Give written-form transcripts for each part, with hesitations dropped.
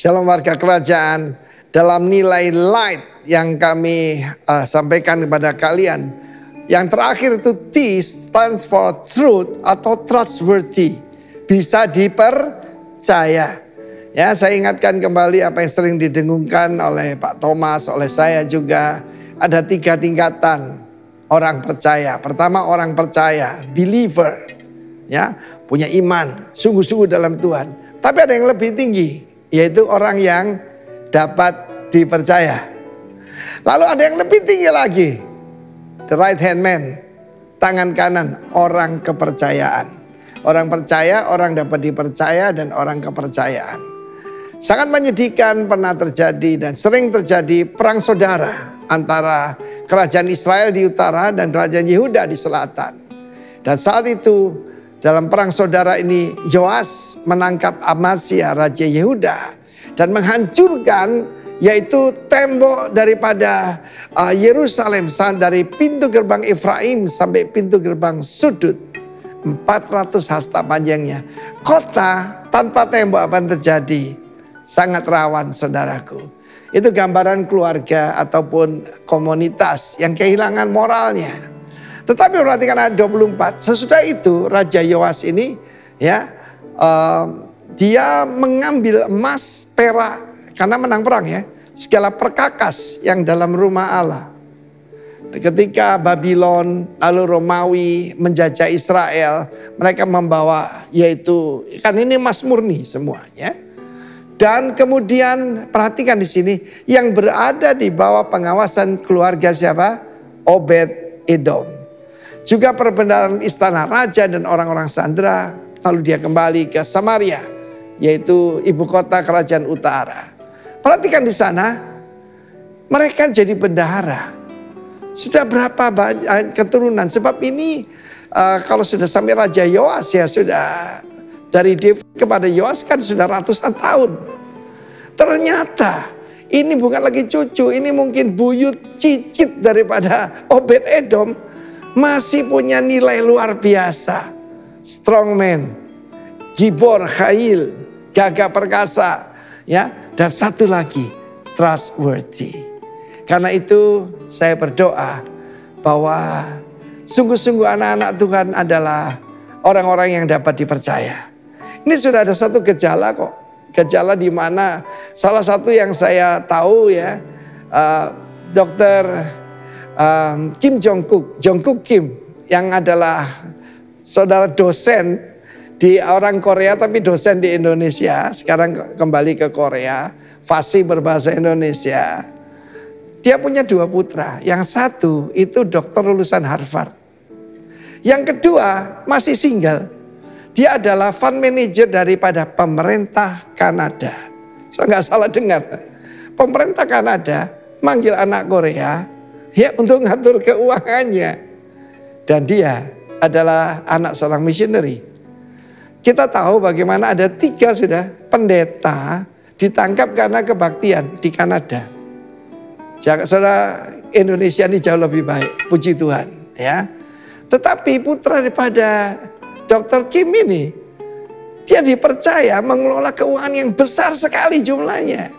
Shalom warga kerajaan. Dalam nilai light yang kami sampaikan kepada kalian, yang terakhir itu T stands for truth atau trustworthy, bisa dipercaya. Ya, saya ingatkan kembali apa yang sering didengungkan oleh Pak Thomas, oleh saya juga. Ada 3 tingkatan orang percaya. Pertama, orang percaya, believer, ya, punya iman, sungguh-sungguh dalam Tuhan. Tapi ada yang lebih tinggi, yaitu orang yang dapat dipercaya. Lalu ada yang lebih tinggi lagi, the right hand man, tangan kanan, orang kepercayaan. Orang percaya, orang dapat dipercaya, dan orang kepercayaan. Sangat menyedihkan pernah terjadi dan sering terjadi perang saudara antara kerajaan Israel di utara dan kerajaan Yehuda di selatan. Dan saat itu dalam perang saudara ini Yoas menangkap Amasya raja Yehuda dan menghancurkan yaitu tembok daripada Yerusalem, dari pintu gerbang Efraim sampai pintu gerbang sudut, 400 hasta panjangnya. Kota tanpa tembok apa yang terjadi? Sangat rawan, saudaraku. Itu gambaran keluarga ataupun komunitas yang kehilangan moralnya. Tetapi perhatikan ayat 24. Sesudah itu Raja Yoas ini dia mengambil emas, perak, karena menang perang ya, segala perkakas yang dalam rumah Allah. Ketika Babylon lalu Romawi menjajah Israel, mereka membawa yaitu kan ini emas murni semuanya. Dan kemudian perhatikan di sini yang berada di bawah pengawasan keluarga siapa? Obed Edom. Juga perbendaharaan istana raja dan orang-orang sandera. Lalu dia kembali ke Samaria, yaitu ibu kota kerajaan utara. Perhatikan di sana, mereka jadi bendahara. Sudah berapa banyak keturunan? Sebab ini kalau sudah sampai Raja Yoas ya sudah, dari David kepada Yoas kan sudah ratusan tahun. Ternyata ini bukan lagi cucu, ini mungkin buyut cicit daripada Obed Edom. Masih punya nilai luar biasa. Strongman, gibor, khail, gagah perkasa, ya, dan satu lagi trustworthy. Karena itu saya berdoa bahwa sungguh-sungguh anak-anak Tuhan adalah orang-orang yang dapat dipercaya. Ini sudah ada satu gejala kok, gejala di mana salah satu yang saya tahu ya, Dr. Kim Jongkook Kim yang adalah saudara dosen di orang Korea tapi dosen di Indonesia, sekarang kembali ke Korea, fasih berbahasa Indonesia. Dia punya 2 putra, yang satu itu dokter lulusan Harvard, yang kedua masih single. Dia adalah fund manager daripada pemerintah Kanada. Saya nggak salah dengar, pemerintah Kanada manggil anak Korea ya untuk ngatur keuangannya. Dan dia adalah anak seorang missionary. Kita tahu bagaimana ada 3 sudah pendeta ditangkap karena kebaktian di Kanada. Saudara, Indonesia ini jauh lebih baik, puji Tuhan ya. Tetapi putra daripada Dr. Kim ini, dia dipercaya mengelola keuangan yang besar sekali jumlahnya.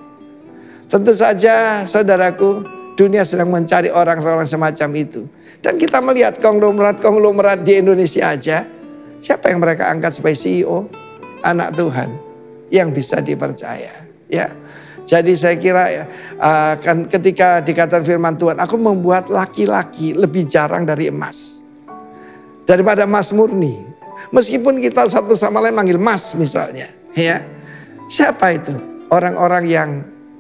Tentu saja saudaraku, dunia sedang mencari orang-orang semacam itu. Dan kita melihat konglomerat di Indonesia aja. Siapa yang mereka angkat sebagai CEO? Anak Tuhan yang bisa dipercaya. Ya, jadi saya kira kan ketika dikatakan firman Tuhan, aku membuat laki-laki lebih jarang dari emas. Daripada emas murni. Meskipun kita satu sama lain manggil mas misalnya. Ya, siapa itu? Orang-orang yang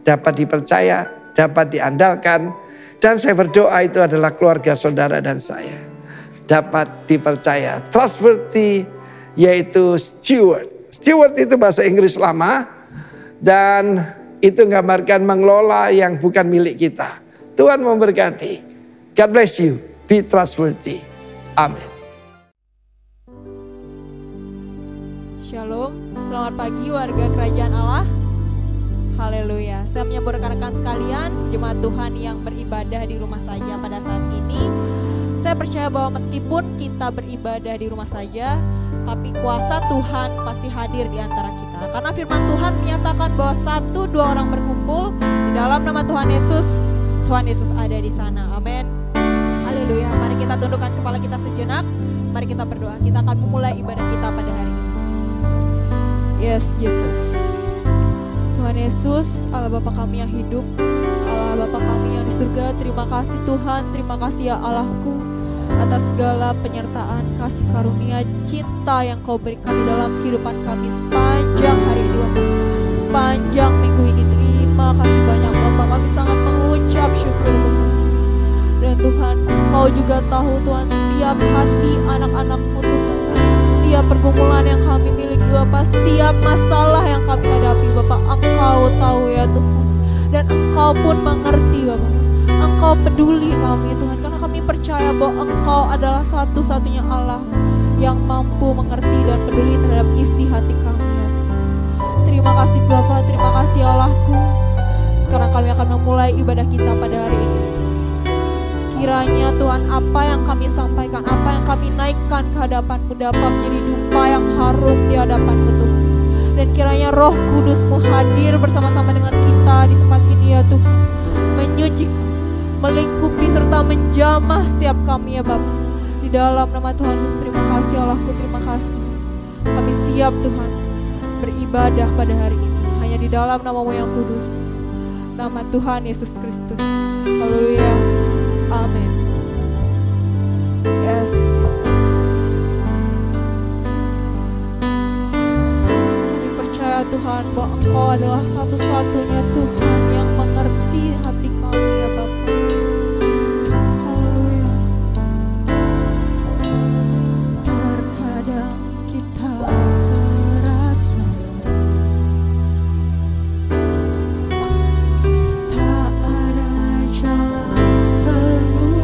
dapat dipercaya, dapat diandalkan. Dan saya berdoa itu adalah keluarga saudara dan saya. Dapat dipercaya. Trustworthy yaitu steward. Steward itu bahasa Inggris lama. Dan itu menggambarkan mengelola yang bukan milik kita. Tuhan memberkati. God bless you. Be trustworthy. Amin. Shalom, selamat pagi warga kerajaan Allah. Haleluya. Saya menyambut rekan-rekan sekalian, jemaat Tuhan yang beribadah di rumah saja pada saat ini. Saya percaya bahwa meskipun kita beribadah di rumah saja, tapi kuasa Tuhan pasti hadir di antara kita. sana. Karena firman Tuhan menyatakan bahwa 1-2 orang berkumpul di dalam nama Tuhan Yesus ada di sana. Amin. Haleluya. Mari kita tundukkan kepala kita sejenak. Mari kita berdoa. Kita akan memulai ibadah kita pada hari ini. Yes, Yesus. Tuhan Yesus, Allah Bapa kami yang hidup, Allah Bapa kami yang di surga, terima kasih Tuhan, terima kasih ya Allahku atas segala penyertaan, kasih karunia, cinta yang Kau berikan di dalam kehidupan kami sepanjang hari ini, sepanjang minggu ini. Terima kasih banyak Bapak, kami sangat mengucap syukur Tuhan. Dan Tuhan, Kau juga tahu Tuhan setiap hati anak-anak-Mu Tuhan, setiap pergumulan yang kami miliki Bapak, setiap masalah yang kami hadapi Bapak, Engkau tahu ya Tuhan. Dan Engkau pun mengerti Bapak, Engkau peduli kami Tuhan, karena kami percaya bahwa Engkau adalah satu-satunya Allah yang mampu mengerti dan peduli terhadap isi hati kami ya Tuhan. Terima kasih Bapak, terima kasih Allahku. Sekarang kami akan memulai ibadah kita pada hari ini. Kiranya Tuhan, apa yang kami sampaikan, apa yang kami naikkan ke hadapan-Mu dapat menjadi dupa yang harum di hadapan-Mu Tuhan. Dan kiranya Roh Kudus-Mu hadir bersama-sama dengan kita di tempat ini ya Tuhan, menyucikan, melingkupi serta menjamah setiap kami ya Bapa. Di dalam nama Tuhan Yesus, terima kasih Allahku, terima kasih. Kami siap Tuhan beribadah pada hari ini hanya di dalam nama-Mu yang kudus, nama Tuhan Yesus Kristus. Haleluya. Amin. Yes, Jesus. Kami percaya Tuhan bahwa Engkau adalah satu-satunya Tuhan yang mengerti hati kami ya Bapa. Haleluya. Terkadang kita merasa tak ada jalan keluar.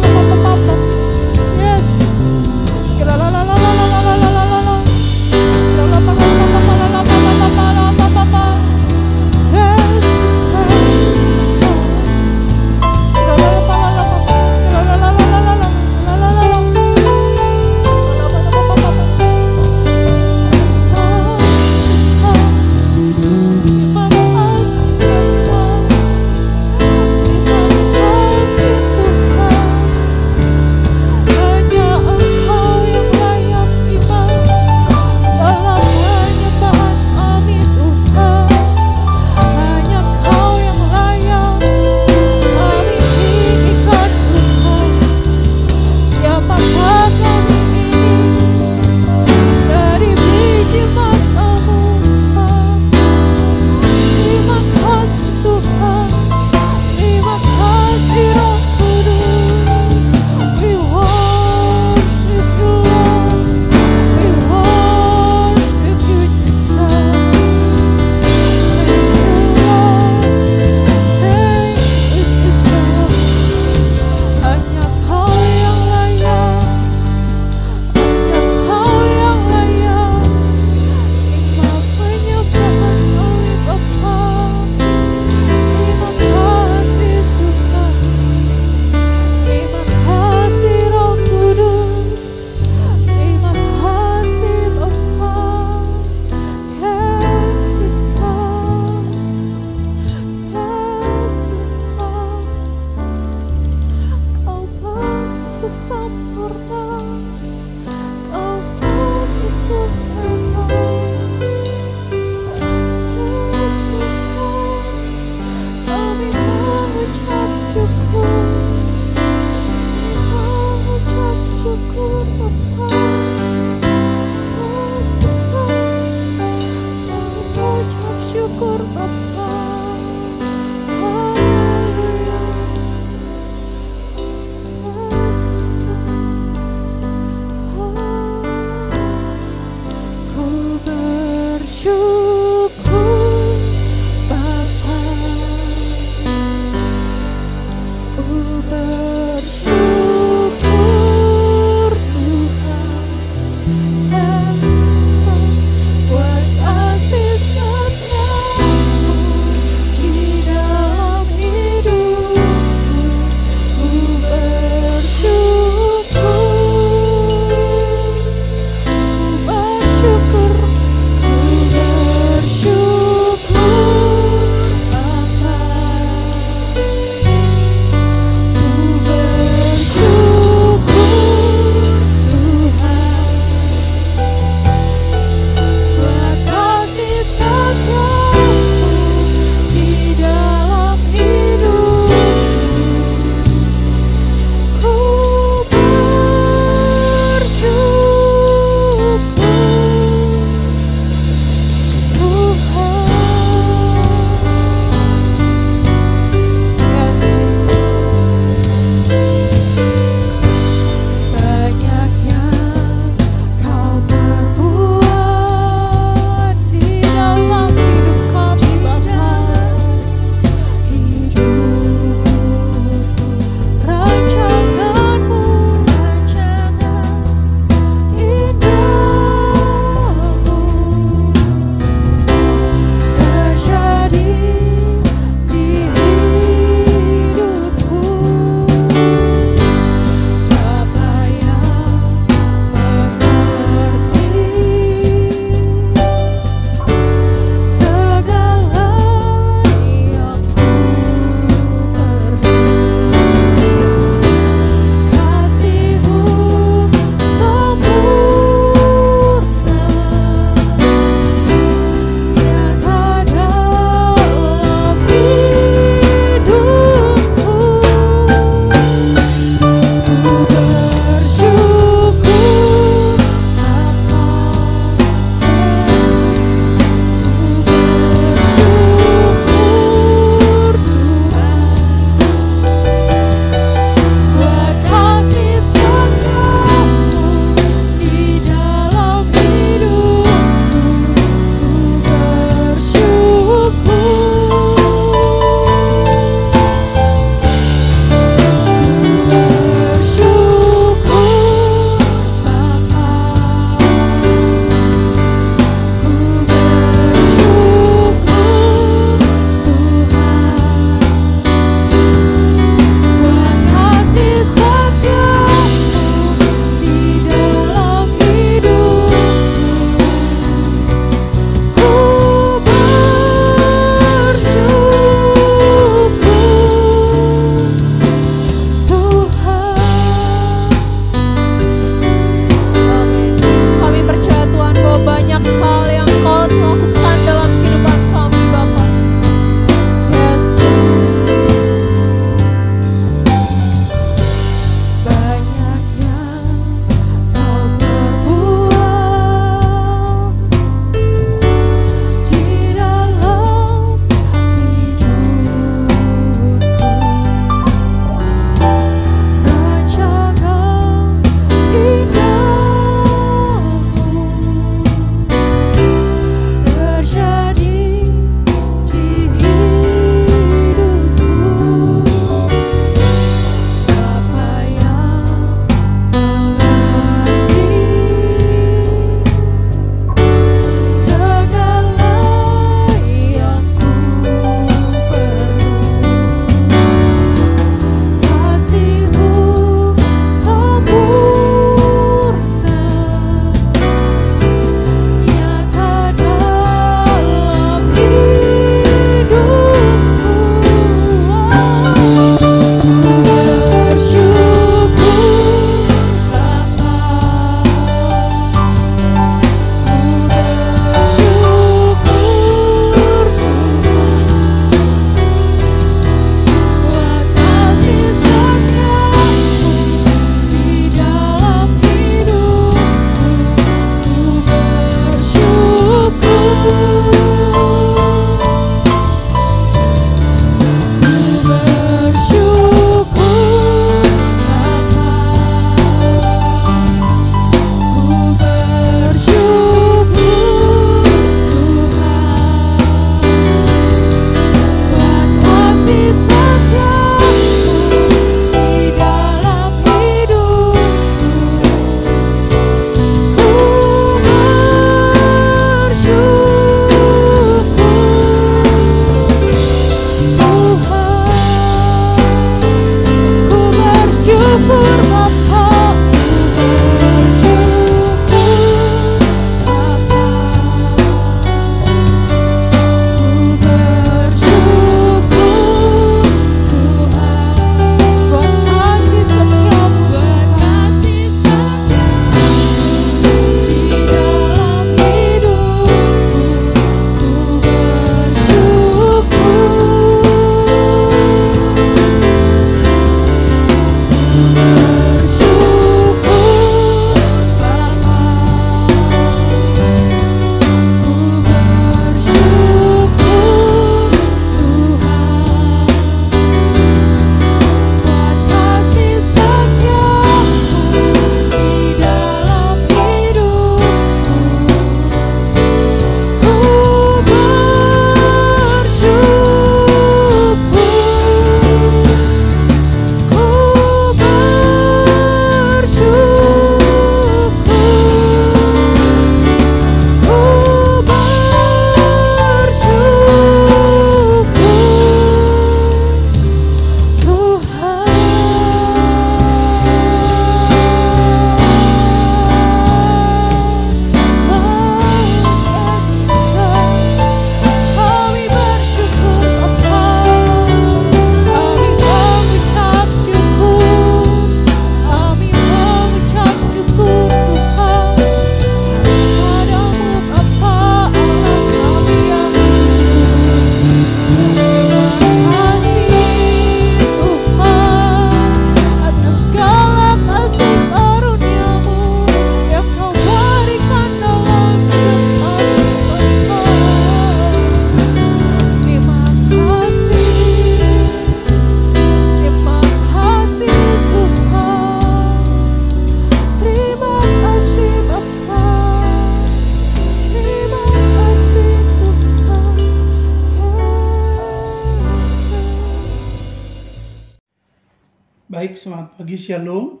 Baik, selamat pagi, Shalom.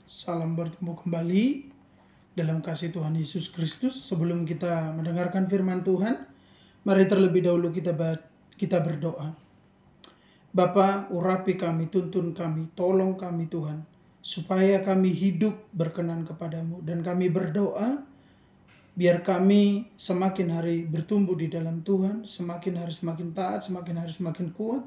Salam bertemu kembali dalam kasih Tuhan Yesus Kristus. Sebelum kita mendengarkan firman Tuhan, mari terlebih dahulu kita berdoa. Bapa, urapi kami, tuntun kami, tolong kami Tuhan, supaya kami hidup berkenan kepadamu. Dan kami berdoa, biar kami semakin hari bertumbuh di dalam Tuhan, semakin hari semakin taat, semakin hari semakin kuat,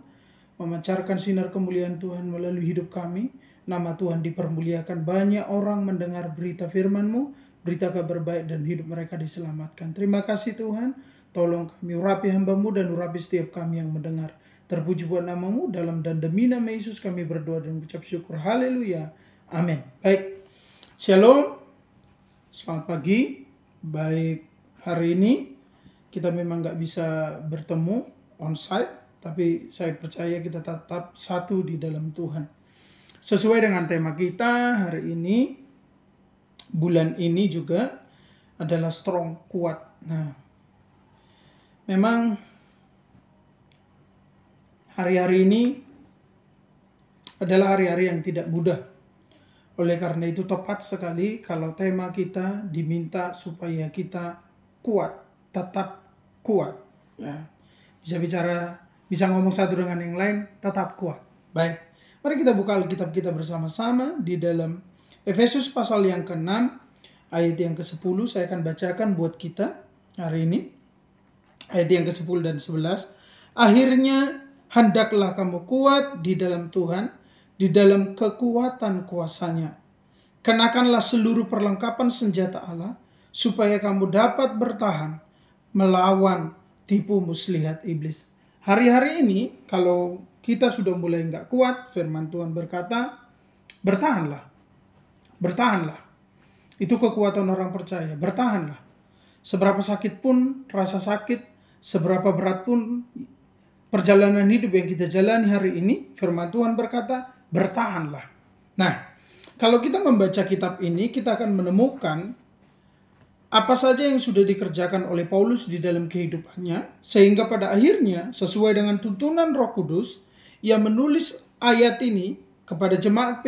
memancarkan sinar kemuliaan Tuhan melalui hidup kami. Nama Tuhan dipermuliakan, banyak orang mendengar berita firman-Mu, berita kabar baik, dan hidup mereka diselamatkan. Terima kasih Tuhan, tolong kami, urapi hamba-Mu dan urapi setiap kami yang mendengar. Terpuji buat nama-Mu, dalam dan demi nama Yesus kami berdoa dan mengucap syukur. Haleluya, amin. Baik, Shalom, selamat pagi. Baik, hari ini kita memang gak bisa bertemu on-site, tapi saya percaya kita tetap satu di dalam Tuhan. Sesuai dengan tema kita hari ini, bulan ini juga adalah strong, kuat. Nah, memang hari-hari ini adalah hari-hari yang tidak mudah. Oleh karena itu tepat sekali kalau tema kita diminta supaya kita kuat, tetap kuat. Ya. Bisa ngomong satu dengan yang lain, tetap kuat. Baik, mari kita buka Alkitab kita bersama-sama di dalam Efesus pasal yang ke-6, ayat yang ke-10. Saya akan bacakan buat kita hari ini. Ayat yang ke-10 dan 11. Akhirnya hendaklah kamu kuat di dalam Tuhan, di dalam kekuatan kuasanya. Kenakanlah seluruh perlengkapan senjata Allah, supaya kamu dapat bertahan melawan tipu muslihat iblis. Hari-hari ini, kalau kita sudah mulai nggak kuat, firman Tuhan berkata, bertahanlah. Bertahanlah. Itu kekuatan orang percaya, bertahanlah. Seberapa sakit pun rasa sakit, seberapa berat pun perjalanan hidup yang kita jalani hari ini, firman Tuhan berkata, bertahanlah. Nah, kalau kita membaca kitab ini, kita akan menemukan apa saja yang sudah dikerjakan oleh Paulus di dalam kehidupannya, sehingga pada akhirnya, sesuai dengan tuntunan Roh Kudus, ia menulis ayat ini kepada jemaat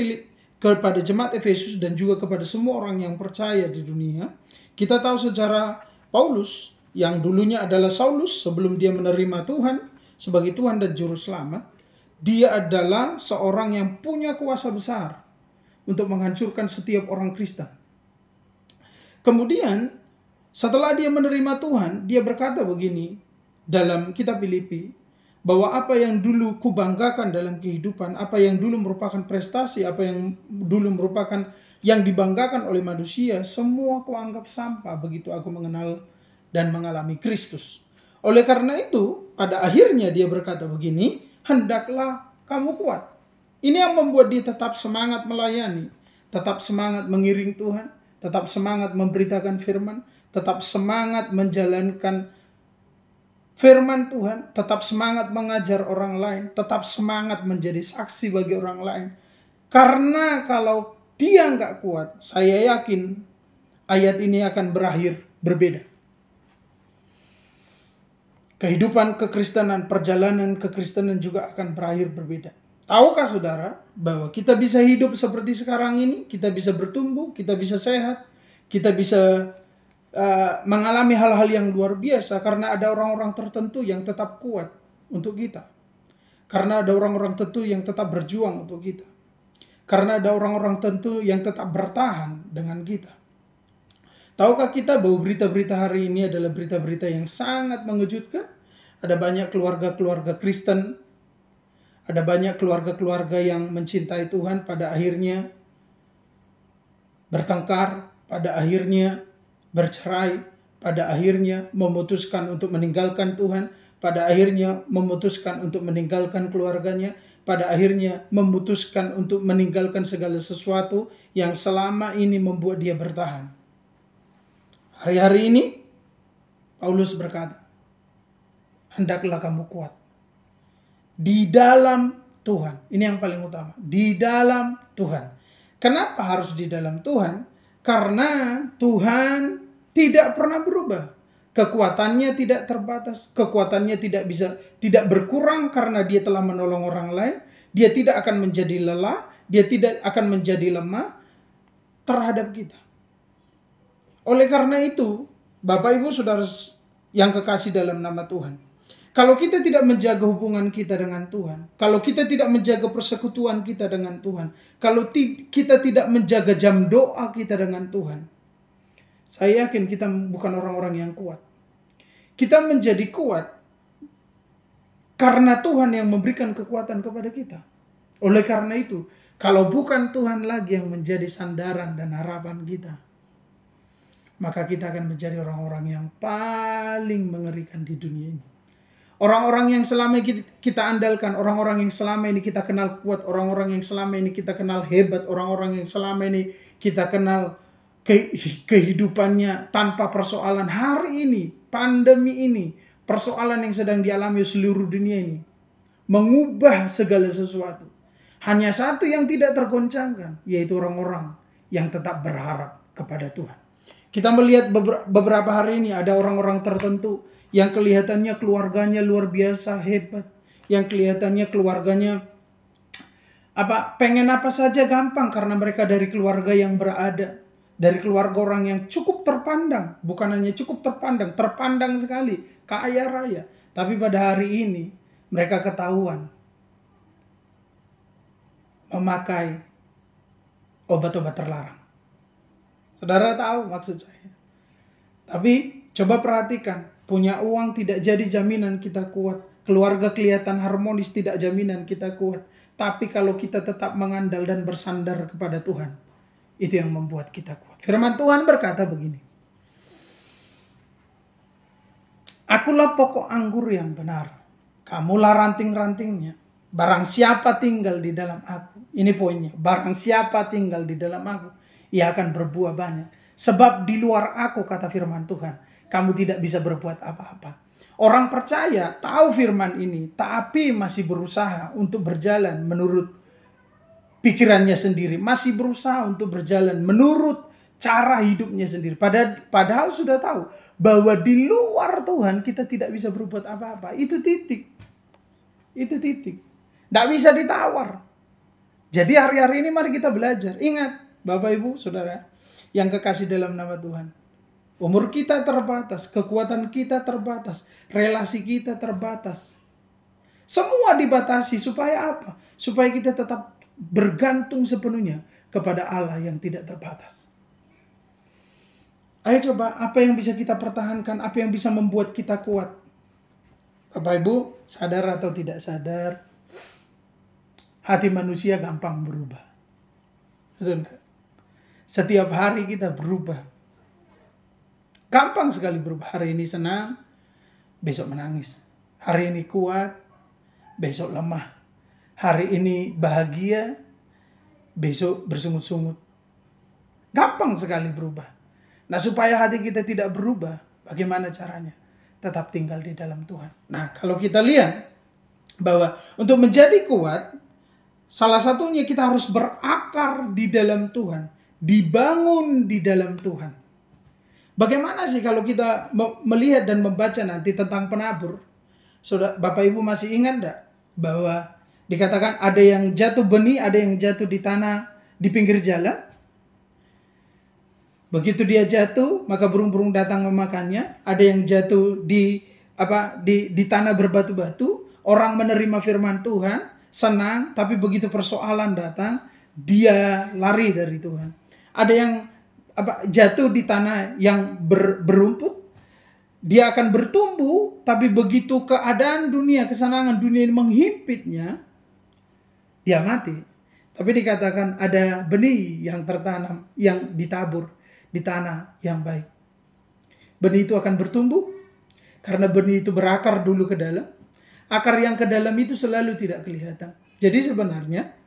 Efesus dan juga kepada semua orang yang percaya di dunia. Kita tahu sejarah Paulus, yang dulunya adalah Saulus sebelum dia menerima Tuhan sebagai Tuhan dan Juru Selamat. Dia adalah seorang yang punya kuasa besar untuk menghancurkan setiap orang Kristen. Kemudian setelah dia menerima Tuhan, dia berkata begini dalam kitab Filipi, bahwa apa yang dulu kubanggakan dalam kehidupan, apa yang dulu merupakan prestasi, apa yang dulu merupakan yang dibanggakan oleh manusia, semua kuanggap sampah begitu aku mengenal dan mengalami Kristus. Oleh karena itu, pada akhirnya dia berkata begini, hendaklah kamu kuat. Ini yang membuat dia tetap semangat melayani, tetap semangat mengiring Tuhan, tetap semangat memberitakan firman, tetap semangat menjalankan firman Tuhan, tetap semangat mengajar orang lain, tetap semangat menjadi saksi bagi orang lain. Karena kalau dia nggak kuat, saya yakin ayat ini akan berakhir berbeda. Kehidupan kekristenan, perjalanan kekristenan juga akan berakhir berbeda. Tahukah saudara bahwa kita bisa hidup seperti sekarang ini, kita bisa bertumbuh, kita bisa sehat, kita bisa mengalami hal-hal yang luar biasa karena ada orang-orang tertentu yang tetap kuat untuk kita. Karena ada orang-orang tertentu yang tetap berjuang untuk kita. Karena ada orang-orang tertentu yang tetap bertahan dengan kita. Tahukah kita bahwa berita-berita hari ini adalah berita-berita yang sangat mengejutkan? Ada banyak keluarga-keluarga Kristen, ada banyak keluarga-keluarga yang mencintai Tuhan pada akhirnya bertengkar, pada akhirnya bercerai, pada akhirnya memutuskan untuk meninggalkan Tuhan, pada akhirnya memutuskan untuk meninggalkan keluarganya, pada akhirnya memutuskan untuk meninggalkan segala sesuatu yang selama ini membuat dia bertahan. Hari-hari ini, Paulus berkata, hendaklah kamu kuat. Di dalam Tuhan. Ini yang paling utama. Di dalam Tuhan. Kenapa harus di dalam Tuhan? Karena Tuhan tidak pernah berubah. Kekuatannya tidak terbatas. Kekuatannya tidak berkurang karena dia telah menolong orang lain. Dia tidak akan menjadi lelah. dia tidak akan menjadi lemah terhadap kita. Oleh karena itu, Bapak Ibu Saudara yang kekasih dalam nama Tuhan, kalau kita tidak menjaga hubungan kita dengan Tuhan, kalau kita tidak menjaga persekutuan kita dengan Tuhan, kalau kita tidak menjaga jam doa kita dengan Tuhan, saya yakin kita bukan orang-orang yang kuat. Kita menjadi kuat karena Tuhan yang memberikan kekuatan kepada kita. Oleh karena itu, kalau bukan Tuhan lagi yang menjadi sandaran dan harapan kita, maka kita akan menjadi orang-orang yang paling mengerikan di dunia ini. Orang-orang yang selama ini kita andalkan, orang-orang yang selama ini kita kenal kuat, orang-orang yang selama ini kita kenal hebat, orang-orang yang selama ini kita kenal kehidupannya tanpa persoalan. Hari ini, pandemi ini, persoalan yang sedang dialami seluruh dunia ini mengubah segala sesuatu. Hanya satu yang tidak tergoncangkan, yaitu orang-orang yang tetap berharap kepada Tuhan. Kita melihat beberapa hari ini ada orang-orang tertentu yang kelihatannya keluarganya luar biasa hebat, yang kelihatannya keluarganya pengen apa saja gampang karena mereka dari keluarga yang berada, dari keluarga orang yang cukup terpandang, bukan hanya cukup terpandang sekali, kaya raya. Tapi pada hari ini mereka ketahuan memakai obat-obat terlarang. Saudara tahu maksud saya. Tapi coba perhatikan, punya uang tidak jadi jaminan kita kuat. Keluarga kelihatan harmonis tidak jaminan kita kuat. Tapi kalau kita tetap mengandal dan bersandar kepada Tuhan, itu yang membuat kita kuat. Firman Tuhan berkata begini. Akulah pokok anggur yang benar. Kamulah ranting-rantingnya. Barang siapa tinggal di dalam aku. Ini poinnya. Barang siapa tinggal di dalam aku, ia akan berbuah banyak. Sebab di luar aku, kata firman Tuhan, kamu tidak bisa berbuat apa-apa. Orang percaya tahu firman ini, tapi masih berusaha untuk berjalan menurut pikirannya sendiri. Masih berusaha untuk berjalan menurut cara hidupnya sendiri. Padahal sudah tahu bahwa di luar Tuhan kita tidak bisa berbuat apa-apa. Itu titik. Itu titik. Tidak bisa ditawar. Jadi hari-hari ini mari kita belajar. Ingat, Bapak Ibu Saudara yang kekasih dalam nama Tuhan. Umur kita terbatas, kekuatan kita terbatas, relasi kita terbatas. Semua dibatasi supaya apa? Supaya kita tetap bergantung sepenuhnya kepada Allah yang tidak terbatas. Ayo coba, apa yang bisa kita pertahankan, apa yang bisa membuat kita kuat? Bapak Ibu, sadar atau tidak sadar, hati manusia gampang berubah. Setiap hari kita berubah. Gampang sekali berubah. Hari ini senang, besok menangis. Hari ini kuat, besok lemah. Hari ini bahagia, besok bersungut-sungut. Gampang sekali berubah. Nah, supaya hati kita tidak berubah, bagaimana caranya? Tetap tinggal di dalam Tuhan. Nah, kalau kita lihat bahwa untuk menjadi kuat, salah satunya kita harus berakar di dalam Tuhan. Dibangun di dalam Tuhan. Bagaimana sih kalau kita melihat dan membaca nanti tentang penabur? Saudara, Bapak Ibu masih ingat enggak bahwa dikatakan ada yang jatuh benih, ada yang jatuh di tanah di pinggir jalan? Begitu dia jatuh, maka burung-burung datang memakannya. Ada yang jatuh di tanah berbatu-batu. Orang menerima firman Tuhan, senang, tapi begitu persoalan datang, dia lari dari Tuhan. Ada yang jatuh di tanah yang berumput, dia akan bertumbuh, tapi begitu keadaan dunia, kesenangan dunia ini menghimpitnya, dia mati. Tapi dikatakan ada benih yang tertanam, yang ditabur di tanah yang baik. Benih itu akan bertumbuh, karena benih itu berakar dulu ke dalam. Akar yang ke dalam itu selalu tidak kelihatan. Jadi sebenarnya,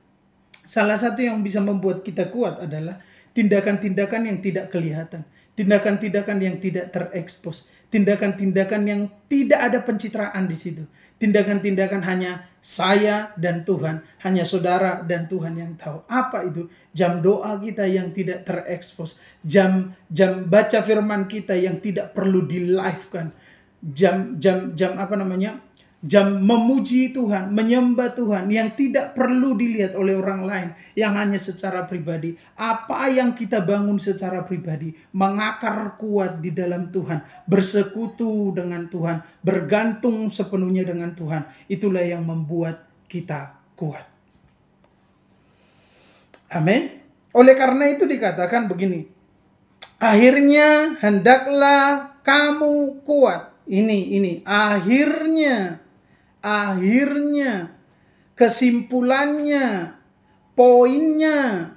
salah satu yang bisa membuat kita kuat adalah tindakan-tindakan yang tidak kelihatan. Tindakan-tindakan yang tidak terekspos. Tindakan-tindakan yang tidak ada pencitraan di situ. Tindakan-tindakan hanya saya dan Tuhan. Hanya saudara dan Tuhan yang tahu. Apa itu? Jam doa kita yang tidak terekspos. Jam baca firman kita yang tidak perlu di-live-kan. Jam jam memuji Tuhan, menyembah Tuhan yang tidak perlu dilihat oleh orang lain, yang hanya secara pribadi. Apa yang kita bangun secara pribadi, mengakar kuat di dalam Tuhan, bersekutu dengan Tuhan, bergantung sepenuhnya dengan Tuhan, itulah yang membuat kita kuat. Amin. Oleh karena itu dikatakan begini, akhirnya hendaklah kamu kuat. Ini akhirnya, kesimpulannya, poinnya,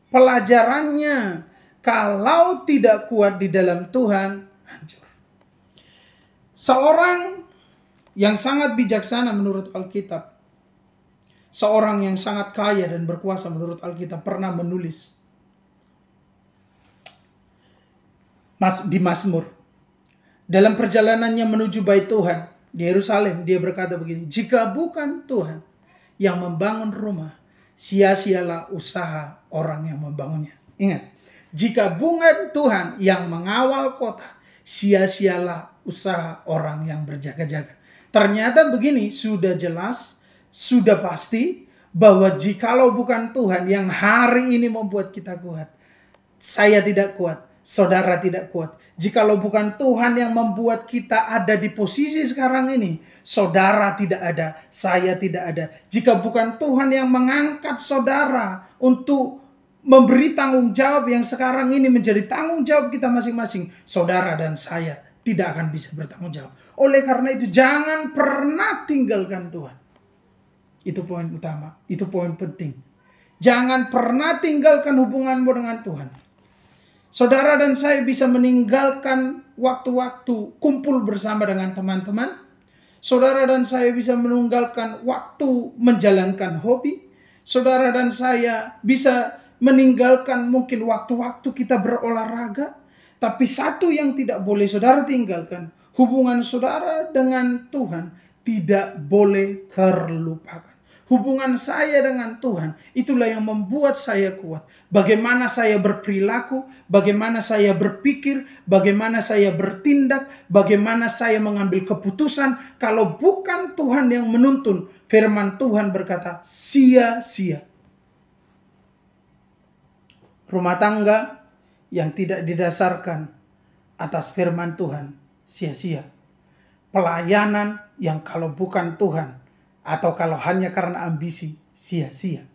pelajarannya, kalau tidak kuat di dalam Tuhan, hancur. Seorang yang sangat bijaksana menurut Alkitab, seorang yang sangat kaya dan berkuasa menurut Alkitab pernah menulis di Mazmur. Dalam perjalanannya menuju Bait Tuhan di Yerusalem, dia berkata begini, jika bukan Tuhan yang membangun rumah, sia-sialah usaha orang yang membangunnya. Ingat, jika bukan Tuhan yang mengawal kota, sia-sialah usaha orang yang berjaga-jaga. Ternyata begini, sudah jelas, sudah pasti, bahwa jikalau bukan Tuhan yang hari ini membuat kita kuat, saya tidak kuat, saudara tidak kuat. Jikalau bukan Tuhan yang membuat kita ada di posisi sekarang ini, saudara tidak ada, saya tidak ada. Jika bukan Tuhan yang mengangkat saudara untuk memberi tanggung jawab yang sekarang ini menjadi tanggung jawab kita masing-masing, saudara dan saya tidak akan bisa bertanggung jawab. Oleh karena itu, jangan pernah tinggalkan Tuhan. Itu poin utama, itu poin penting. Jangan pernah tinggalkan hubunganmu dengan Tuhan. Saudara dan saya bisa meninggalkan waktu-waktu kumpul bersama dengan teman-teman. Saudara dan saya bisa meninggalkan waktu menjalankan hobi. Saudara dan saya bisa meninggalkan mungkin waktu-waktu kita berolahraga. Tapi satu yang tidak boleh saudara tinggalkan, hubungan saudara dengan Tuhan tidak boleh terlupakan. Hubungan saya dengan Tuhan, itulah yang membuat saya kuat. Bagaimana saya berperilaku, bagaimana saya berpikir, bagaimana saya bertindak, bagaimana saya mengambil keputusan. Kalau bukan Tuhan yang menuntun, firman Tuhan berkata, sia-sia. Rumah tangga yang tidak didasarkan atas firman Tuhan, sia-sia. Pelayanan yang kalau bukan Tuhan, atau kalau hanya karena ambisi, sia-sia.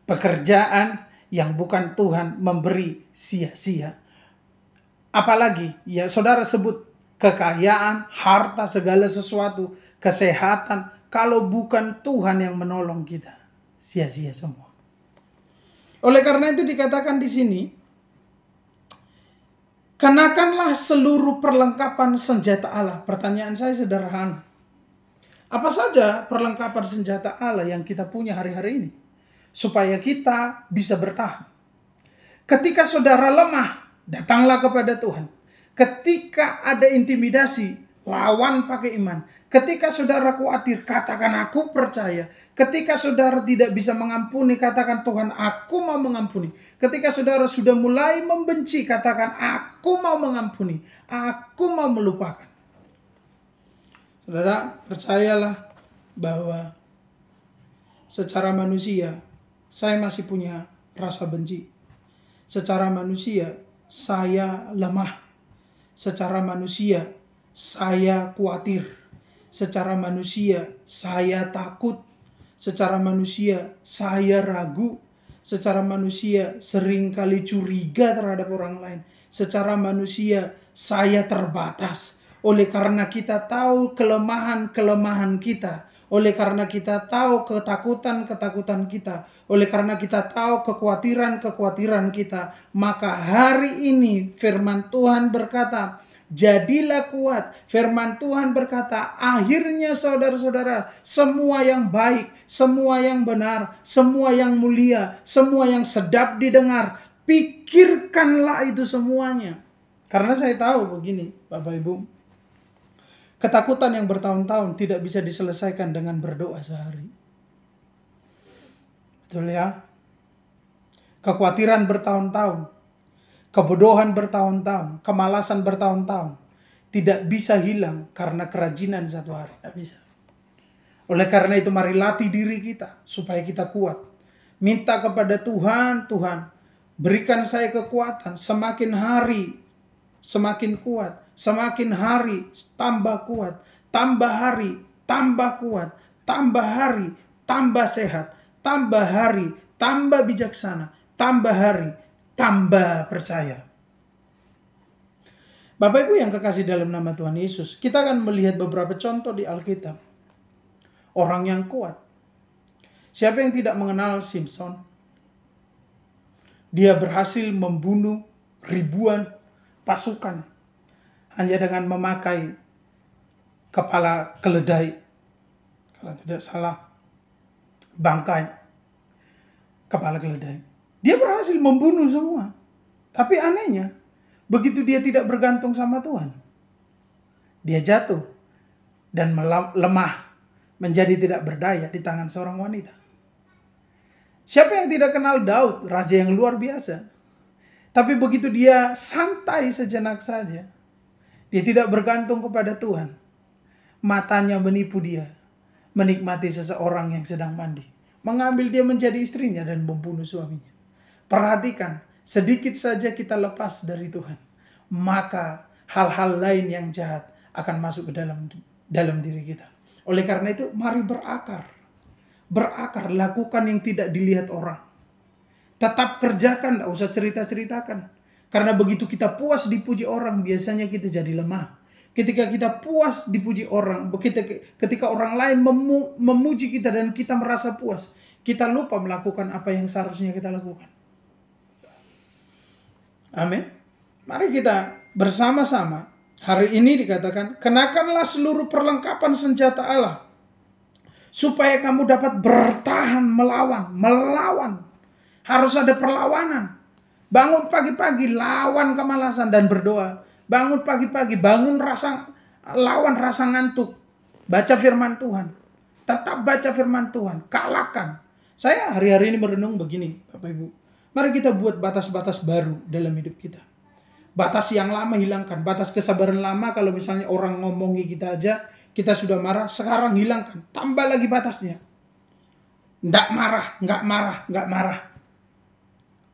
Pekerjaan yang bukan Tuhan memberi, sia-sia. Apalagi, ya saudara sebut, kekayaan, harta, segala sesuatu, kesehatan, kalau bukan Tuhan yang menolong kita, sia-sia semua. Oleh karena itu dikatakan di sini, kenakanlah seluruh perlengkapan senjata Allah. Pertanyaan saya sederhana. Apa saja perlengkapan senjata Allah yang kita punya hari-hari ini? Supaya kita bisa bertahan. Ketika saudara lemah, datanglah kepada Tuhan. Ketika ada intimidasi, lawan pakai iman. Ketika saudara khawatir, katakan aku percaya. Ketika saudara tidak bisa mengampuni, katakan Tuhan aku mau mengampuni. Ketika saudara sudah mulai membenci, katakan aku mau mengampuni. Aku mau melupakan. Saudara, percayalah bahwa secara manusia saya masih punya rasa benci. Secara manusia saya lemah. Secara manusia saya khawatir. Secara manusia saya takut. Secara manusia saya ragu. Secara manusia seringkali curiga terhadap orang lain. Secara manusia saya terbatas. Oleh karena kita tahu kelemahan-kelemahan kita. Oleh karena kita tahu ketakutan-ketakutan kita. Oleh karena kita tahu kekhawatiran-kekhawatiran kita. Maka hari ini firman Tuhan berkata, jadilah kuat. Firman Tuhan berkata, akhirnya saudara-saudara, semua yang baik, semua yang benar, semua yang mulia, semua yang sedap didengar, pikirkanlah itu semuanya. Karena saya tahu begini, Bapak Ibu, ketakutan yang bertahun-tahun tidak bisa diselesaikan dengan berdoa sehari. Betul ya? Kekhawatiran bertahun-tahun, kebodohan bertahun-tahun, kemalasan bertahun-tahun tidak bisa hilang karena kerajinan satu hari. Tidak bisa. Oleh karena itu mari latih diri kita supaya kita kuat. Minta kepada Tuhan, Tuhan berikan saya kekuatan, semakin hari semakin kuat, semakin hari tambah kuat, tambah hari tambah kuat, tambah hari tambah sehat, tambah hari tambah bijaksana, tambah hari tambah percaya. Bapak Ibu yang kekasih dalam nama Tuhan Yesus, kita akan melihat beberapa contoh di Alkitab. Orang yang kuat. Siapa yang tidak mengenal Simson? Dia berhasil membunuh ribuan pasukan hanya dengan memakai kepala keledai. Kalau tidak salah, bangkai kepala keledai. Dia berhasil membunuh semua. Tapi anehnya, begitu dia tidak bergantung sama Tuhan, dia jatuh dan lemah, menjadi tidak berdaya di tangan seorang wanita. Siapa yang tidak kenal Daud, raja yang luar biasa? Tapi begitu dia santai sejenak saja, dia tidak bergantung kepada Tuhan, matanya menipu dia, menikmati seseorang yang sedang mandi, mengambil dia menjadi istrinya dan membunuh suaminya. Perhatikan, sedikit saja kita lepas dari Tuhan, maka hal-hal lain yang jahat akan masuk ke dalam diri kita. Oleh karena itu, mari berakar. Berakar, lakukan yang tidak dilihat orang. Tetap kerjakan, tidak usah cerita-ceritakan. Karena begitu kita puas dipuji orang, biasanya kita jadi lemah. Ketika kita puas dipuji orang, ketika orang lain memuji kita dan kita merasa puas, kita lupa melakukan apa yang seharusnya kita lakukan. Amin. Mari kita bersama-sama. Hari ini dikatakan, kenakanlah seluruh perlengkapan senjata Allah, supaya kamu dapat bertahan melawan. Harus ada perlawanan. Bangun pagi-pagi, lawan kemalasan dan berdoa. Bangun pagi-pagi, lawan rasa ngantuk. Baca firman Tuhan. Tetap baca firman Tuhan. Kalahkan. Saya hari-hari ini merenung begini, Bapak Ibu. Mari kita buat batas-batas baru dalam hidup kita. Batas yang lama hilangkan. Batas kesabaran lama, kalau misalnya orang ngomongi kita aja, kita sudah marah, sekarang hilangkan. Tambah lagi batasnya. Nggak marah.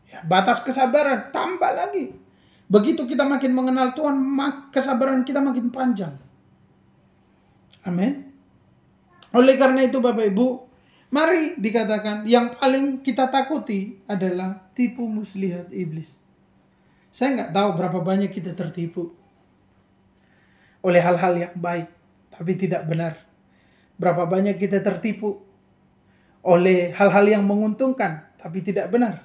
Ya, batas kesabaran, tambah lagi. Begitu kita makin mengenal Tuhan, kesabaran kita makin panjang. Amin. Oleh karena itu Bapak Ibu, mari dikatakan yang paling kita takuti adalah tipu muslihat iblis. Saya nggak tahu berapa banyak kita tertipu oleh hal-hal yang baik, tapi tidak benar. Berapa banyak kita tertipu oleh hal-hal yang menguntungkan, tapi tidak benar.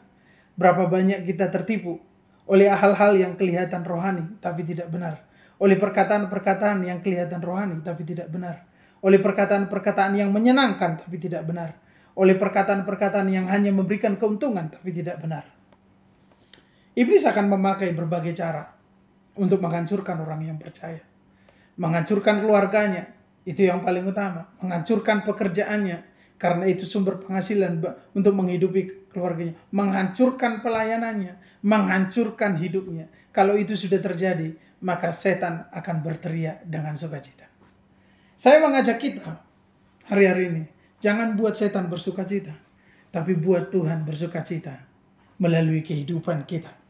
Berapa banyak kita tertipu oleh hal-hal yang kelihatan rohani, tapi tidak benar. Oleh perkataan-perkataan yang kelihatan rohani, tapi tidak benar. Oleh perkataan-perkataan yang menyenangkan, tapi tidak benar. Oleh perkataan-perkataan yang hanya memberikan keuntungan, tapi tidak benar. Iblis akan memakai berbagai cara untuk menghancurkan orang yang percaya. Menghancurkan keluarganya, itu yang paling utama. Menghancurkan pekerjaannya, karena itu sumber penghasilan untuk menghidupi keluarganya. Menghancurkan pelayanannya, menghancurkan hidupnya. Kalau itu sudah terjadi, maka setan akan berteriak dengan sukacita. Saya mengajak kita hari-hari ini, jangan buat setan bersukacita, tapi buat Tuhan bersukacita melalui kehidupan kita.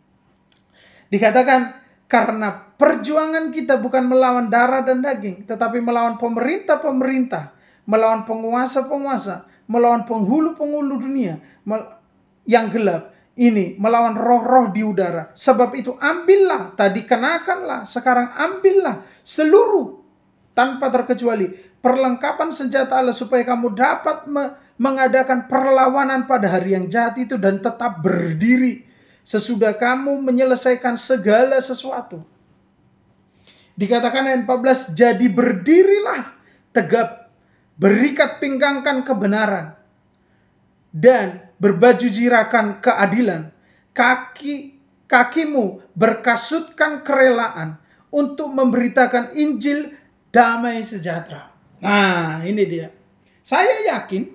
Dikatakan, karena perjuangan kita bukan melawan darah dan daging, tetapi melawan pemerintah-pemerintah, melawan penguasa-penguasa, melawan penghulu-penghulu dunia yang gelap ini, melawan roh-roh di udara. Sebab itu ambillah, tadi kenakanlah, sekarang ambillah seluruh tanpa terkecuali perlengkapan senjata Allah, supaya kamu dapat mengadakan perlawanan pada hari yang jahat itu dan tetap berdiri sesudah kamu menyelesaikan segala sesuatu. Dikatakan ayat 14, jadi berdirilah tegap, berikat pinggangkan kebenaran, dan berbaju jirakan keadilan. Kakimu berkasutkan kerelaan untuk memberitakan Injil damai sejahtera. Nah, ini dia. Saya yakin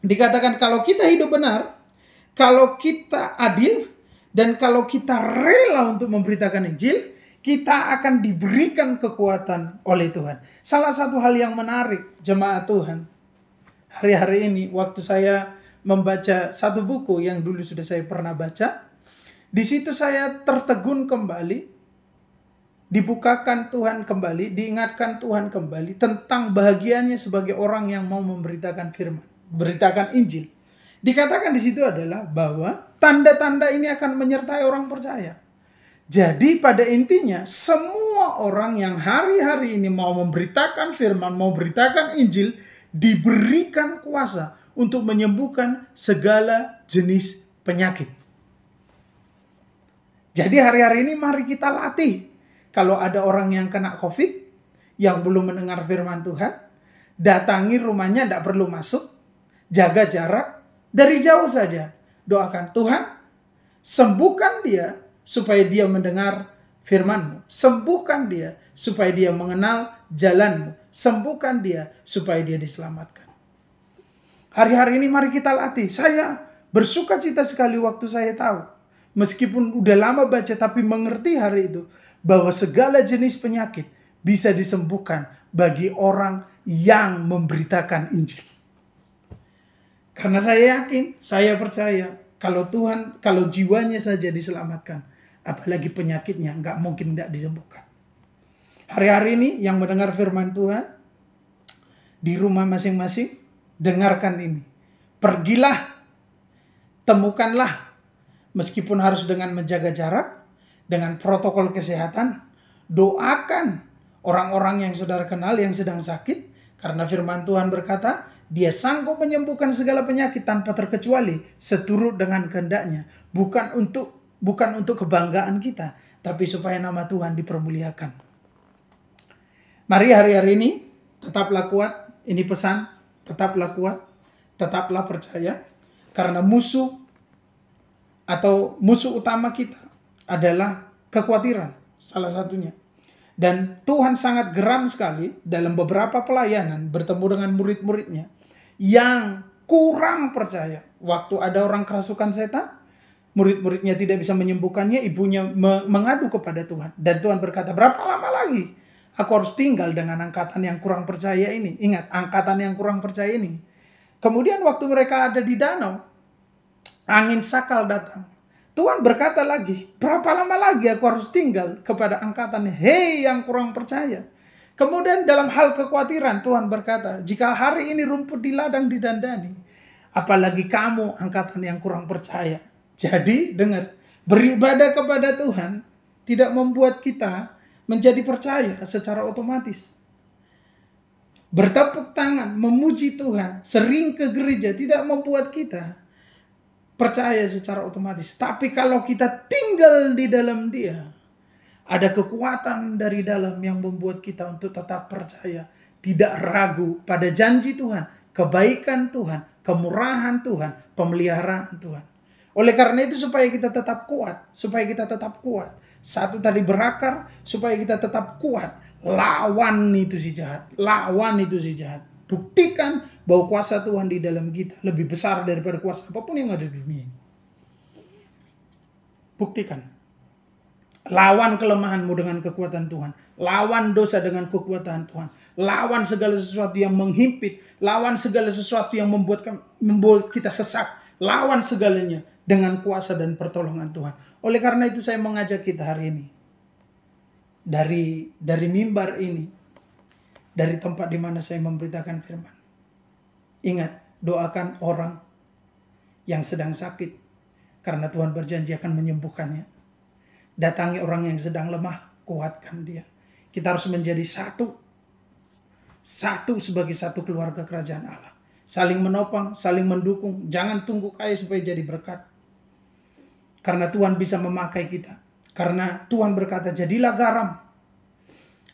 dikatakan kalau kita hidup benar, kalau kita adil, dan kalau kita rela untuk memberitakan Injil, kita akan diberikan kekuatan oleh Tuhan. Salah satu hal yang menarik, jemaat Tuhan, hari-hari ini waktu saya membaca satu buku yang dulu sudah saya pernah baca. Di situ saya tertegun kembali, dibukakan Tuhan kembali, diingatkan Tuhan kembali tentang bahagianya sebagai orang yang mau memberitakan firman, beritakan Injil. Dikatakan di situ adalah bahwa tanda-tanda ini akan menyertai orang percaya. Jadi pada intinya semua orang yang hari-hari ini mau memberitakan firman, mau memberitakan Injil, diberikan kuasa untuk menyembuhkan segala jenis penyakit. Jadi hari-hari ini mari kita latih. Kalau ada orang yang kena COVID, yang belum mendengar firman Tuhan, datangi rumahnya, tidak perlu masuk, jaga jarak, dari jauh saja. Doakan Tuhan, sembuhkan dia supaya dia mendengar firman-Mu. Sembuhkan dia supaya dia mengenal jalan-Mu. Sembuhkan dia supaya dia diselamatkan. Hari-hari ini mari kita latih. Saya bersuka cita sekali waktu saya tahu. Meskipun udah lama baca tapi mengerti hari itu. Bahwa segala jenis penyakit bisa disembuhkan bagi orang yang memberitakan Injil. Karena saya yakin, saya percaya. Kalau Tuhan, kalau jiwanya saja diselamatkan. Apalagi penyakitnya nggak mungkin tidak disembuhkan. Hari-hari ini yang mendengar firman Tuhan. Di rumah masing-masing. Dengarkan ini. Pergilah. Temukanlah. Meskipun harus dengan menjaga jarak, dengan protokol kesehatan, doakan orang-orang yang saudara kenal yang sedang sakit, karena firman Tuhan berkata, dia sanggup menyembuhkan segala penyakit tanpa terkecuali, seturut dengan kehendaknya, bukan untuk kebanggaan kita, tapi supaya nama Tuhan dipermuliakan. Mari hari-hari ini tetaplah kuat, ini pesan, tetaplah kuat, tetaplah percaya, karena musuh utama kita adalah kekhawatiran, salah satunya. Dan Tuhan sangat geram sekali dalam beberapa pelayanan bertemu dengan murid-muridnya yang kurang percaya. Waktu ada orang kerasukan setan, murid-muridnya tidak bisa menyembuhkannya, ibunya mengadu kepada Tuhan. Dan Tuhan berkata, berapa lama lagi aku harus tinggal dengan angkatan yang kurang percaya ini? Ingat, angkatan yang kurang percaya ini. Kemudian waktu mereka ada di danau, angin sakal datang. Tuhan berkata lagi, berapa lama lagi aku harus tinggal kepada angkatan, hei yang kurang percaya. Kemudian dalam hal kekhawatiran, Tuhan berkata, jika hari ini rumput di ladang didandani, apalagi kamu angkatan yang kurang percaya. Jadi dengar, beribadah kepada Tuhan tidak membuat kita menjadi percaya secara otomatis. Bertepuk tangan, memuji Tuhan, sering ke gereja tidak membuat kita percaya secara otomatis. Tapi kalau kita tinggal di dalam Dia, ada kekuatan dari dalam yang membuat kita untuk tetap percaya, tidak ragu pada janji Tuhan, kebaikan Tuhan, kemurahan Tuhan, pemeliharaan Tuhan. Oleh karena itu supaya kita tetap kuat, satu tadi berakar, supaya kita tetap kuat, lawan itu si jahat, Buktikan bahwa kuasa Tuhan di dalam kita lebih besar daripada kuasa apapun yang ada di dunia ini. Buktikan. Lawan kelemahanmu dengan kekuatan Tuhan. Lawan dosa dengan kekuatan Tuhan. Lawan segala sesuatu yang menghimpit. Lawan segala sesuatu yang membuat kita sesak. Lawan segalanya dengan kuasa dan pertolongan Tuhan. Oleh karena itu saya mengajak kita hari ini. Dari mimbar ini. Dari tempat di mana saya memberitakan firman. Ingat, doakan orang yang sedang sakit. Karena Tuhan berjanji akan menyembuhkannya. Datangi orang yang sedang lemah, kuatkan dia. Kita harus menjadi satu. Satu sebagai satu keluarga kerajaan Allah. Saling menopang, saling mendukung. Jangan tunggu kaya supaya jadi berkat. Karena Tuhan bisa memakai kita. Karena Tuhan berkata, jadilah garam.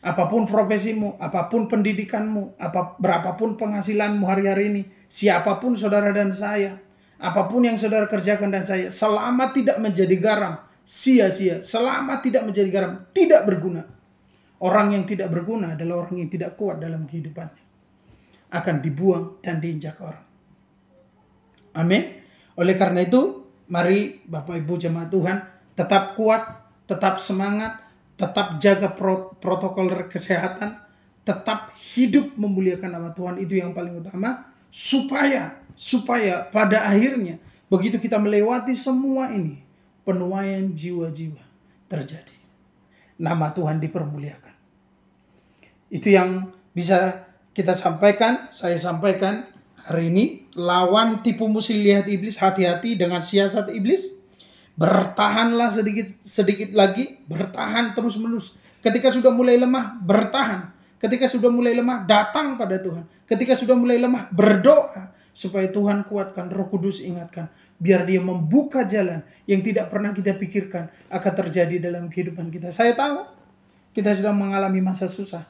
Apapun profesimu, apapun pendidikanmu, berapapun penghasilanmu hari-hari ini, siapapun saudara dan saya, apapun yang saudara kerjakan dan saya, selama tidak menjadi garam, sia-sia. Selama tidak menjadi garam, tidak berguna. Orang yang tidak berguna adalah orang yang tidak kuat dalam kehidupannya. Akan dibuang dan diinjak orang. Amin. Oleh karena itu, mari Bapak Ibu jemaat Tuhan, tetap kuat, tetap semangat, tetap jaga protokol kesehatan, tetap hidup memuliakan nama Tuhan, itu yang paling utama, Supaya pada akhirnya begitu kita melewati semua ini, penuaian jiwa-jiwa terjadi. Nama Tuhan dipermuliakan. Itu yang bisa kita sampaikan, saya sampaikan hari ini. Lawan tipu muslihat iblis, hati-hati dengan siasat iblis. Bertahanlah sedikit lagi, bertahan terus-menerus. Ketika sudah mulai lemah, bertahan. Ketika sudah mulai lemah, datang pada Tuhan. Ketika sudah mulai lemah, berdoa supaya Tuhan kuatkan, Roh Kudus ingatkan, biar Dia membuka jalan yang tidak pernah kita pikirkan akan terjadi dalam kehidupan kita. Saya tahu kita sedang mengalami masa susah,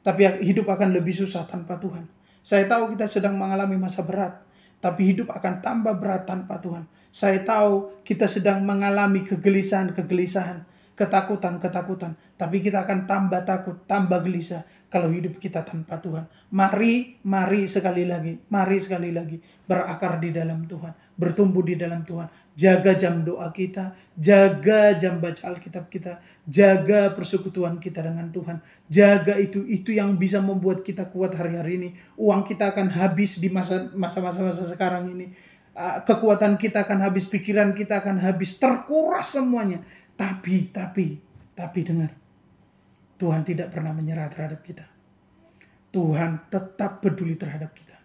tapi hidup akan lebih susah tanpa Tuhan. Saya tahu kita sedang mengalami masa berat, tapi hidup akan tambah berat tanpa Tuhan. Saya tahu kita sedang mengalami kegelisahan, ketakutan, tapi kita akan tambah takut, tambah gelisah kalau hidup kita tanpa Tuhan. Mari sekali lagi berakar di dalam Tuhan, bertumbuh di dalam Tuhan. Jaga jam doa kita, jaga jam baca Alkitab kita, jaga persekutuan kita dengan Tuhan. Jaga itu yang bisa membuat kita kuat hari-hari ini. Uang kita akan habis di masa-masa sekarang ini. Kekuatan kita akan habis, pikiran kita akan habis, terkuras semuanya. Tapi dengar, Tuhan tidak pernah menyerah terhadap kita. Tuhan tetap peduli terhadap kita.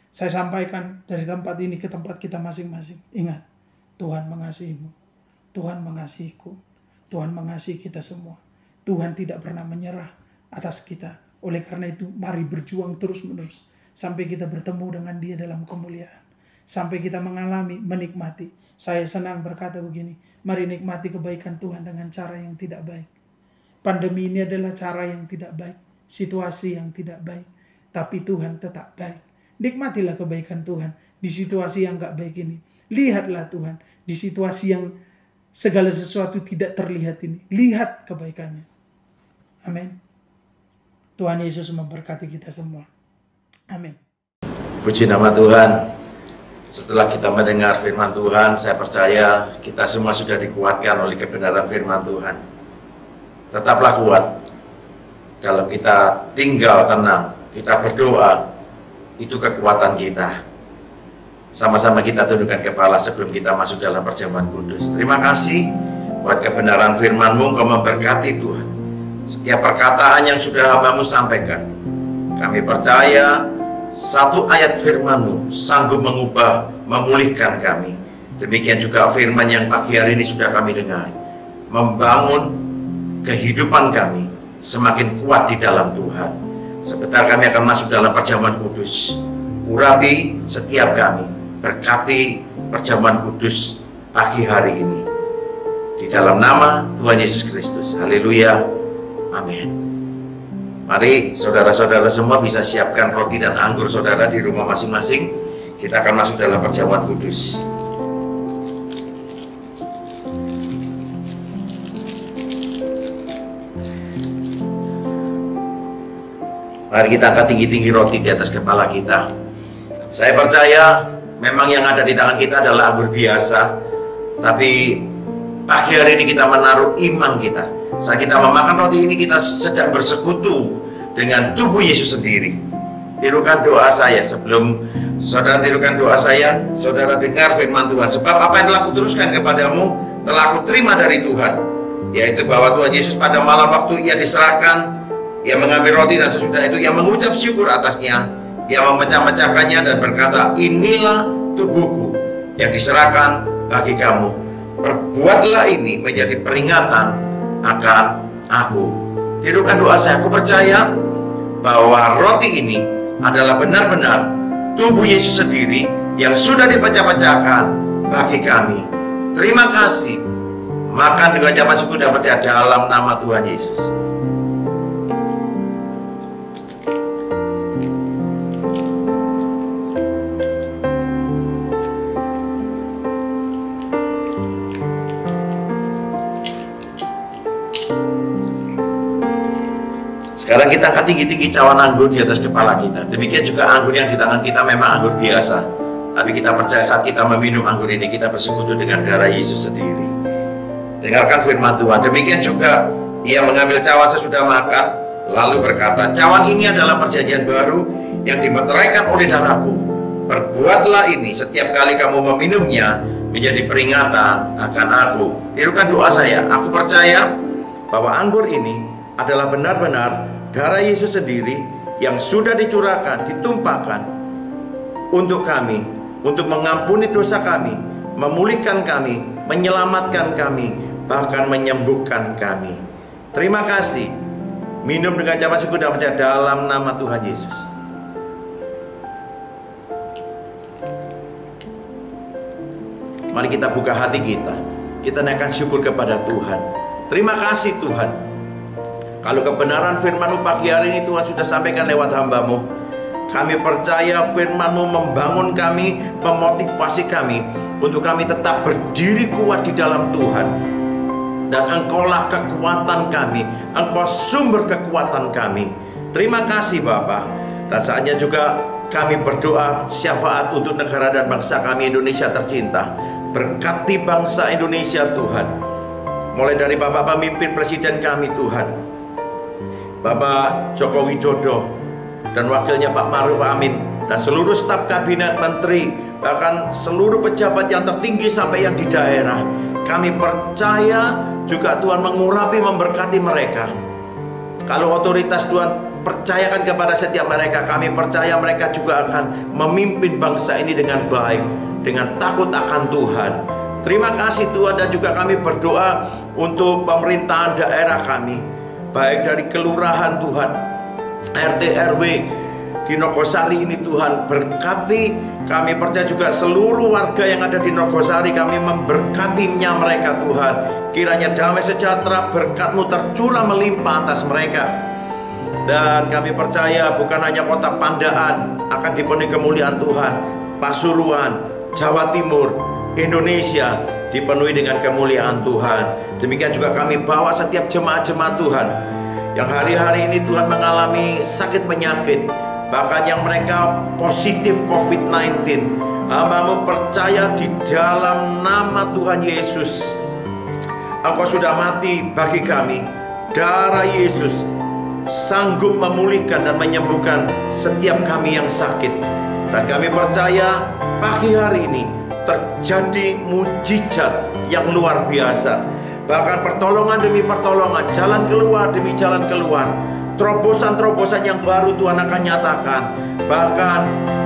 Saya sampaikan dari tempat ini ke tempat kita masing-masing. Ingat, Tuhan mengasihimu, Tuhan mengasihiku, Tuhan mengasihi kita semua. Tuhan tidak pernah menyerah atas kita. Oleh karena itu, mari berjuang terus-menerus sampai kita bertemu dengan Dia dalam kemuliaan. Sampai kita mengalami, menikmati. Saya senang berkata begini, mari nikmati kebaikan Tuhan dengan cara yang tidak baik. Pandemi ini adalah cara yang tidak baik, situasi yang tidak baik, tapi Tuhan tetap baik. Nikmatilah kebaikan Tuhan di situasi yang gak baik ini. Lihatlah Tuhan di situasi yang segala sesuatu tidak terlihat ini. Lihat kebaikannya. Amin. Tuhan Yesus memberkati kita semua. Amin. Puji nama Tuhan. Setelah kita mendengar firman Tuhan, saya percaya kita semua sudah dikuatkan oleh kebenaran firman Tuhan. Tetaplah kuat. Dalam kita tinggal tenang, kita berdoa, itu kekuatan kita. Sama-sama kita tundukkan kepala sebelum kita masuk dalam perjamuan kudus. Terima kasih buat kebenaran firman-Mu, Engkau memberkati Tuhan. Setiap perkataan yang sudah hamba-Mu sampaikan, kami percaya satu ayat firman-Mu sanggup mengubah, memulihkan kami. Demikian juga firman yang pagi hari ini sudah kami dengar, membangun kehidupan kami semakin kuat di dalam Tuhan. Sebentar kami akan masuk dalam perjamuan kudus. Urapi setiap kami, berkati perjamuan kudus pagi hari ini. Di dalam nama Tuhan Yesus Kristus. Haleluya. Amin. Mari saudara-saudara semua bisa siapkan roti dan anggur saudara di rumah masing-masing. Kita akan masuk dalam perjamuan kudus. Mari kita angkat tinggi-tinggi roti di atas kepala kita. Saya percaya memang yang ada di tangan kita adalah anggur biasa, tapi pagi hari ini kita menaruh iman kita. Saat kita memakan roti ini, kita sedang bersekutu dengan tubuh Yesus sendiri. Tirukan doa saya. Sebelum saudara tirukan doa saya, saudara dengar firman Tuhan. Sebab apa yang telah kuteruskan kepadamu telah aku terima dari Tuhan, yaitu bahwa Tuhan Yesus pada malam waktu Ia diserahkan, Ia mengambil roti dan sesudah itu Ia mengucap syukur atasnya. Ia memecah-mecahkannya dan berkata, inilah tubuhku yang diserahkan bagi kamu. Perbuatlah ini menjadi peringatan akan aku. Tirukan doa saya. Aku percaya bahwa roti ini adalah benar-benar tubuh Yesus sendiri yang sudah dipecah-pecahkan bagi kami. Terima kasih. Makan dengan ucapan syukur dan percaya dalam nama Tuhan Yesus. Sekarang kita angkat tinggi-tinggi cawan anggur di atas kepala kita. Demikian juga anggur yang di tangan kita memang anggur biasa. Tapi kita percaya saat kita meminum anggur ini, kita bersekutu dengan darah Yesus sendiri. Dengarkan firman Tuhan. Demikian juga Ia mengambil cawan sesudah makan, lalu berkata, cawan ini adalah perjanjian baru yang dimeteraikan oleh darahku. Perbuatlah ini setiap kali kamu meminumnya menjadi peringatan akan aku. Tirukan doa saya. Aku percaya bahwa anggur ini adalah benar-benar darah Yesus sendiri yang sudah dicurahkan, ditumpahkan untuk kami, untuk mengampuni dosa kami, memulihkan kami, menyelamatkan kami, bahkan menyembuhkan kami. Terima kasih. Minum dengan ucapan syukur dan percaya dalam nama Tuhan Yesus. Mari kita buka hati kita. Kita naikkan syukur kepada Tuhan. Terima kasih Tuhan. Kalau kebenaran firman-Mu pagi hari ini Tuhan sudah sampaikan lewat hamba-Mu, kami percaya firman-Mu membangun kami, memotivasi kami untuk kami tetap berdiri kuat di dalam Tuhan. Dan Engkaulah kekuatan kami, Engkau sumber kekuatan kami. Terima kasih Bapa. Dan saatnya juga kami berdoa syafaat untuk negara dan bangsa kami Indonesia tercinta. Berkati bangsa Indonesia Tuhan. Mulai dari Bapak pemimpin presiden kami Tuhan, Bapak Joko Widodo dan wakilnya Pak Maruf Amin, dan seluruh staf kabinet menteri, bahkan seluruh pejabat yang tertinggi sampai yang di daerah. Kami percaya juga Tuhan mengurapi, memberkati mereka. Kalau otoritas Tuhan percayakan kepada setiap mereka, kami percaya mereka juga akan memimpin bangsa ini dengan baik, dengan takut akan Tuhan. Terima kasih Tuhan. Dan juga kami berdoa untuk pemerintahan daerah kami, baik dari kelurahan Tuhan, RT RW di Nogosari ini Tuhan berkati. Kami percaya juga seluruh warga yang ada di Nogosari, kami memberkatinya mereka Tuhan. Kiranya damai sejahtera, berkat-Mu tercurah melimpah atas mereka. Dan kami percaya bukan hanya kota Pandaan akan dipenuhi kemuliaan Tuhan, Pasuruan, Jawa Timur, Indonesia dipenuhi dengan kemuliaan Tuhan. Demikian juga kami bawa setiap jemaat-jemaat Tuhan yang hari-hari ini Tuhan mengalami sakit penyakit, bahkan yang mereka positif COVID-19. Hamba-Mu percaya di dalam nama Tuhan Yesus, Engkau sudah mati bagi kami. Darah Yesus sanggup memulihkan dan menyembuhkan setiap kami yang sakit. Dan kami percaya pagi hari ini terjadi mujizat yang luar biasa. Bahkan pertolongan demi pertolongan, jalan keluar demi jalan keluar, terobosan-terobosan yang baru Tuhan akan nyatakan. Bahkan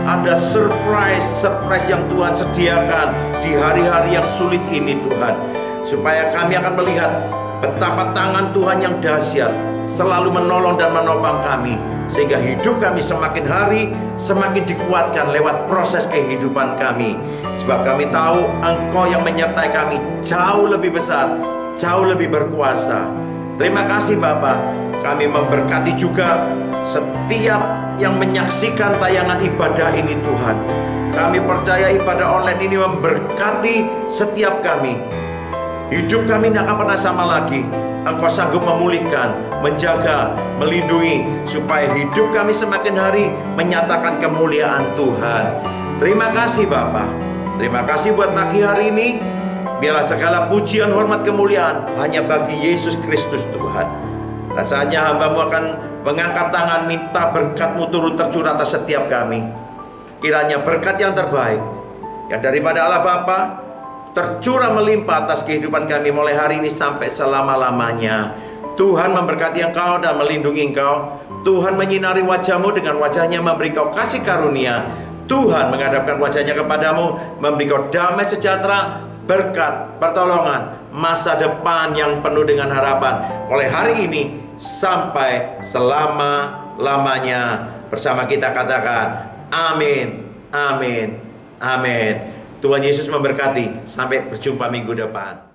ada surprise yang Tuhan sediakan di hari-hari yang sulit ini Tuhan, supaya kami akan melihat betapa tangan Tuhan yang dahsyat selalu menolong dan menopang kami, sehingga hidup kami semakin hari semakin dikuatkan lewat proses kehidupan kami. Sebab kami tahu Engkau yang menyertai kami jauh lebih besar, jauh lebih berkuasa. Terima kasih Bapa. Kami memberkati juga setiap yang menyaksikan tayangan ibadah ini Tuhan. Kami percaya ibadah online ini memberkati setiap kami. Hidup kami tidak akan pernah sama lagi. Engkau sanggup memulihkan, menjaga, melindungi, supaya hidup kami semakin hari menyatakan kemuliaan Tuhan. Terima kasih Bapa. Terima kasih buat pagi hari ini. Biarlah segala pujian, hormat, kemuliaan hanya bagi Yesus Kristus Tuhan. Dan saatnya hamba-Mu akan mengangkat tangan, minta berkat-Mu turun tercurah atas setiap kami. Kiranya berkat yang terbaik yang daripada Allah Bapa tercurah melimpah atas kehidupan kami mulai hari ini sampai selama-lamanya. Tuhan memberkati Engkau dan melindungi Engkau. Tuhan menyinari wajah-Mu dengan wajahnya, memberi Kau kasih karunia. Tuhan menghadapkan wajahnya kepadamu, memberi Kau damai sejahtera, berkat, pertolongan, masa depan yang penuh dengan harapan mulai hari ini sampai selama-lamanya. Bersama kita katakan amin, amin, amin. Tuhan Yesus memberkati. Sampai berjumpa minggu depan.